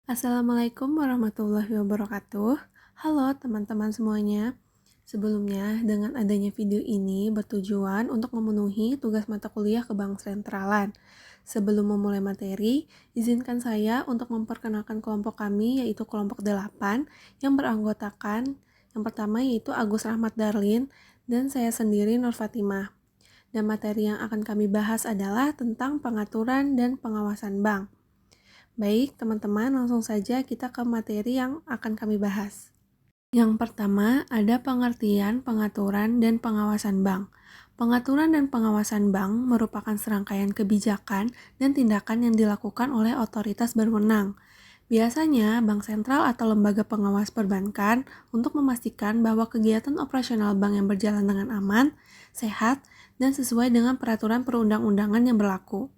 Assalamualaikum warahmatullahi wabarakatuh. Halo teman-teman semuanya. Sebelumnya, dengan adanya video ini bertujuan untuk memenuhi tugas mata kuliah ke Bank Sentralan. Sebelum memulai materi, izinkan saya untuk memperkenalkan kelompok kami, yaitu kelompok 8, yang beranggotakan yang pertama yaitu Agus Rahmat Darlin, dan saya sendiri Nur Fatimah. Dan materi yang akan kami bahas adalah tentang pengaturan dan pengawasan bank. Baik, teman-teman, langsung saja kita ke materi yang akan kami bahas. Yang pertama, ada pengertian, pengaturan, dan pengawasan bank. Pengaturan dan pengawasan bank merupakan serangkaian kebijakan dan tindakan yang dilakukan oleh otoritas berwenang. Biasanya, bank sentral atau lembaga pengawas perbankan untuk memastikan bahwa kegiatan operasional bank yang berjalan dengan aman, sehat, dan sesuai dengan peraturan perundang-undangan yang berlaku.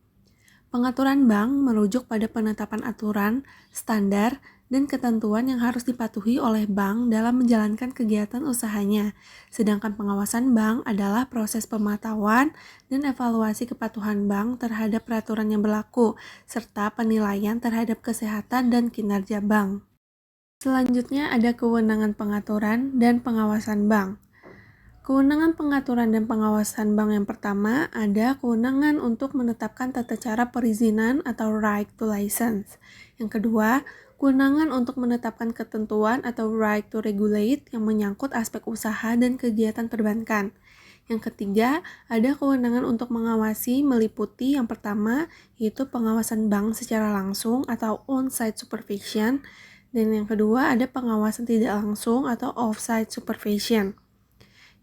Pengaturan bank merujuk pada penetapan aturan, standar, dan ketentuan yang harus dipatuhi oleh bank dalam menjalankan kegiatan usahanya. Sedangkan pengawasan bank adalah proses pemantauan dan evaluasi kepatuhan bank terhadap peraturan yang berlaku, serta penilaian terhadap kesehatan dan kinerja bank. Selanjutnya ada kewenangan pengaturan dan pengawasan bank. Kewenangan pengaturan dan pengawasan bank yang pertama ada kewenangan untuk menetapkan tata cara perizinan atau right to license. Yang kedua, kewenangan untuk menetapkan ketentuan atau right to regulate yang menyangkut aspek usaha dan kegiatan perbankan. Yang ketiga, ada kewenangan untuk mengawasi meliputi yang pertama, yaitu pengawasan bank secara langsung atau on-site supervision, dan yang kedua ada pengawasan tidak langsung atau off-site supervision.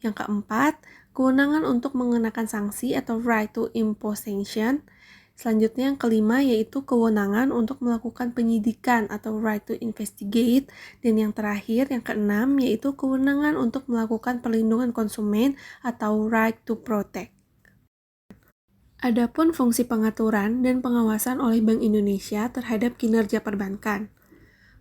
Yang keempat, kewenangan untuk mengenakan sanksi atau right to impose sanction. Selanjutnya yang kelima yaitu kewenangan untuk melakukan penyidikan atau right to investigate. Dan yang terakhir, yang keenam, yaitu kewenangan untuk melakukan perlindungan konsumen atau right to protect. Adapun fungsi pengaturan dan pengawasan oleh Bank Indonesia terhadap kinerja perbankan.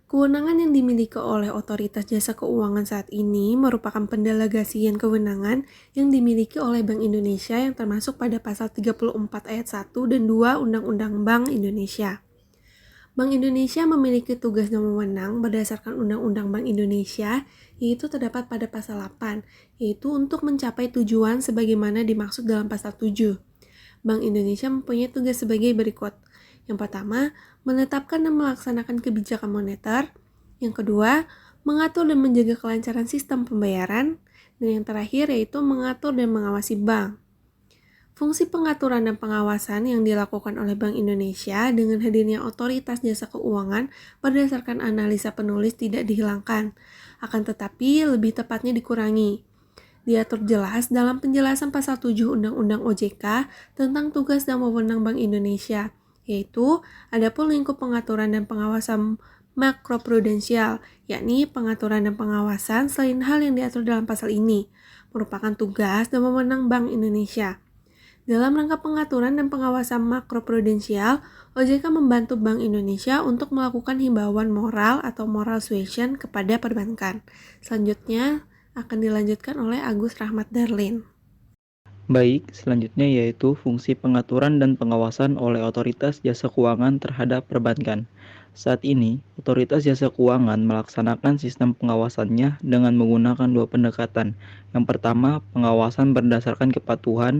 Kewenangan yang dimiliki oleh Otoritas Jasa Keuangan saat ini merupakan pendelegasian kewenangan yang dimiliki oleh Bank Indonesia yang termasuk pada pasal 34 ayat 1 dan 2 Undang-Undang Bank Indonesia. Bank Indonesia memiliki tugas dan wewenang berdasarkan Undang-Undang Bank Indonesia, yaitu terdapat pada pasal 8, yaitu untuk mencapai tujuan sebagaimana dimaksud dalam pasal 7. Bank Indonesia mempunyai tugas sebagai berikut. Yang pertama, menetapkan dan melaksanakan kebijakan moneter. Yang kedua, mengatur dan menjaga kelancaran sistem pembayaran. Dan yang terakhir yaitu mengatur dan mengawasi bank. Fungsi pengaturan dan pengawasan yang dilakukan oleh Bank Indonesia dengan hadirnya Otoritas Jasa Keuangan berdasarkan analisa penulis tidak dihilangkan, akan tetapi lebih tepatnya dikurangi. Diatur jelas dalam penjelasan pasal 7 Undang-Undang OJK tentang tugas dan wewenang Bank Indonesia, yaitu adapun lingkup pengaturan dan pengawasan makroprudensial, yakni pengaturan dan pengawasan selain hal yang diatur dalam pasal ini, merupakan tugas dan wewenang Bank Indonesia. Dalam rangka pengaturan dan pengawasan makroprudensial, OJK membantu Bank Indonesia untuk melakukan himbauan moral atau moral suasion kepada perbankan. Selanjutnya akan dilanjutkan oleh Agus Rahmat Darlin. Baik, selanjutnya yaitu fungsi pengaturan dan pengawasan oleh Otoritas Jasa Keuangan terhadap perbankan. Saat ini, Otoritas Jasa Keuangan melaksanakan sistem pengawasannya dengan menggunakan dua pendekatan. Yang pertama, pengawasan berdasarkan kepatuhan